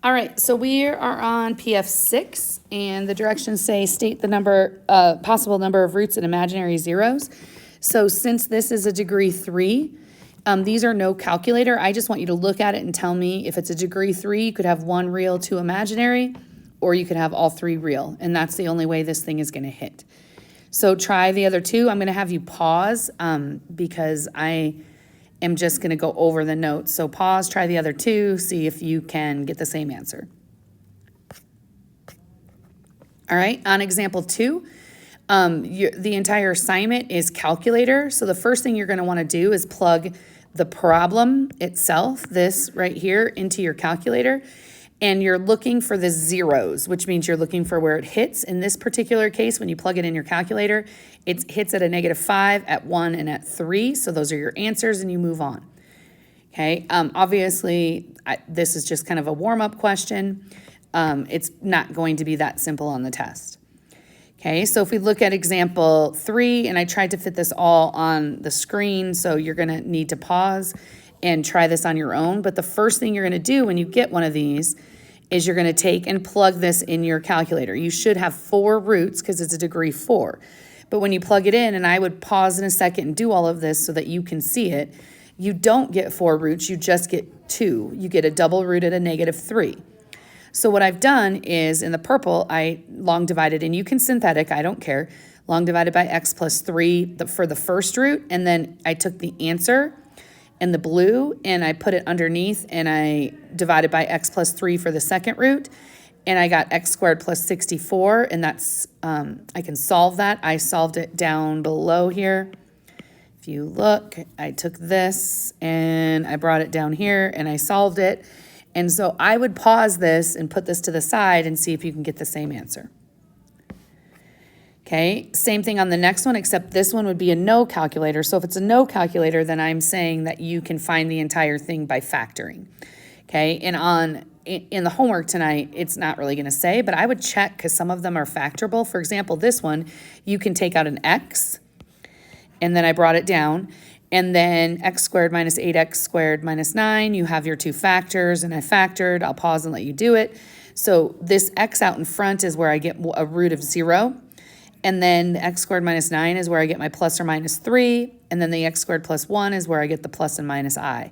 All right, so we are on PF6, and the directions say state the possible number of roots and imaginary zeros. So since this is a degree 3, these are no calculator. I just want you to look at it and tell me if it's a degree 3, you could have 1 real, 2 imaginary, or you could have all 3 real, and that's the only way this thing is going to hit. So try the other 2. I'm going to have you pause because I am just going to go over the notes. So pause, try the other 2, see if you can get the same answer. All right, on example 2, the entire assignment is calculator. So the first thing you're going to want to do is plug the problem itself, this right here, into your calculator. And you're looking for the zeros, which means you're looking for where it hits. In this particular case, when you plug it in your calculator, it hits at a -5, at 1, and at 3. So those are your answers, and you move on. Okay, obviously, this is just kind of a warm-up question. It's not going to be that simple on the test. Okay, so if we look at example 3, and I tried to fit this all on the screen, so you're going to need to pause and try this on your own. But the first thing you're going to do when you get one of these is you're going to take and plug this in your calculator. You should have 4 roots because it's a degree 4. But when you plug it in, and I would pause in a second and do all of this so that you can see it, you don't get 4 roots, you just get 2. You get a double root at a -3. So what I've done is, in the purple, I long divided, and you can synthetic, I don't care, long divided by x plus 3 for the first root, and then I took the answer in the blue, and I put it underneath, and I divided by x plus 3 for the second root, and I got x squared plus 64, and that's, I can solve that. I solved it down below here. If you look, I took this, and I brought it down here, and I solved it. And so I would pause this and put this to the side and see if you can get the same answer. Okay, same thing on the next one, except this one would be a no calculator. So if it's a no calculator, then I'm saying that you can find the entire thing by factoring. Okay, and in the homework tonight, it's not really going to say, but I would check because some of them are factorable. For example, this one, you can take out an x, and then I brought it down, and then x squared minus 8x squared minus 9, you have your 2 factors, and I factored. I'll pause and let you do it. So this x out in front is where I get a root of 0. And then the x squared minus 9 is where I get my plus or minus 3. And then the x squared plus 1 is where I get the plus and minus I.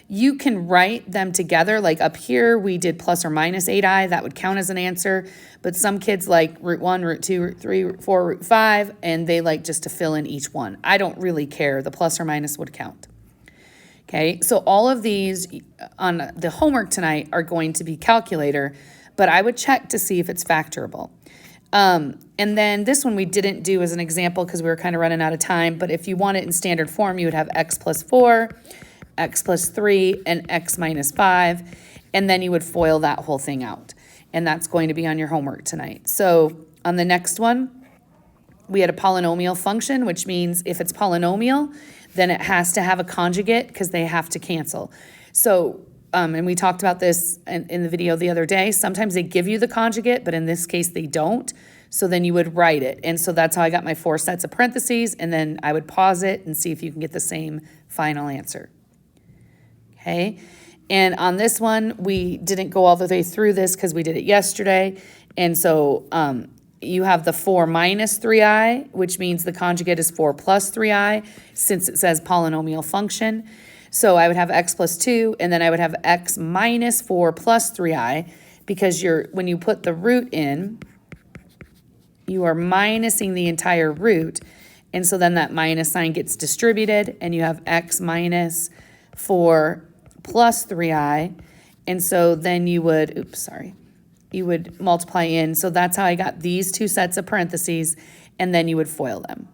You can write them together. Like up here, we did plus or minus 8i. That would count as an answer. But some kids like root 1, root 2, root 3, root 4, root 5, and they like just to fill in each one. I don't really care. The plus or minus would count. Okay, so all of these on the homework tonight are going to be calculator, but I would check to see if it's factorable. And then this one we didn't do as an example because we were kind of running out of time, but if you want it in standard form, you would have x plus 4, x plus 3, and x minus 5, and then you would FOIL that whole thing out. And that's going to be on your homework tonight. So on the next one, we had a polynomial function, which means if it's polynomial, then it has to have a conjugate because they have to cancel. So and we talked about this in the video the other day. Sometimes they give you the conjugate, but in this case they don't. So then you would write it. And so that's how I got my 4 sets of parentheses, and then I would pause it and see if you can get the same final answer. Okay, and on this one, we didn't go all the way through this because we did it yesterday. And so you have the 4 minus 3i, which means the conjugate is 4 plus 3i, since it says polynomial function. So I would have x plus 2, and then I would have x minus 4 plus 3i, because when you put the root in, you are minusing the entire root, and so then that minus sign gets distributed, and you have x minus 4 plus 3i, and so then you would, you would multiply in. So that's how I got these 2 sets of parentheses, and then you would FOIL them.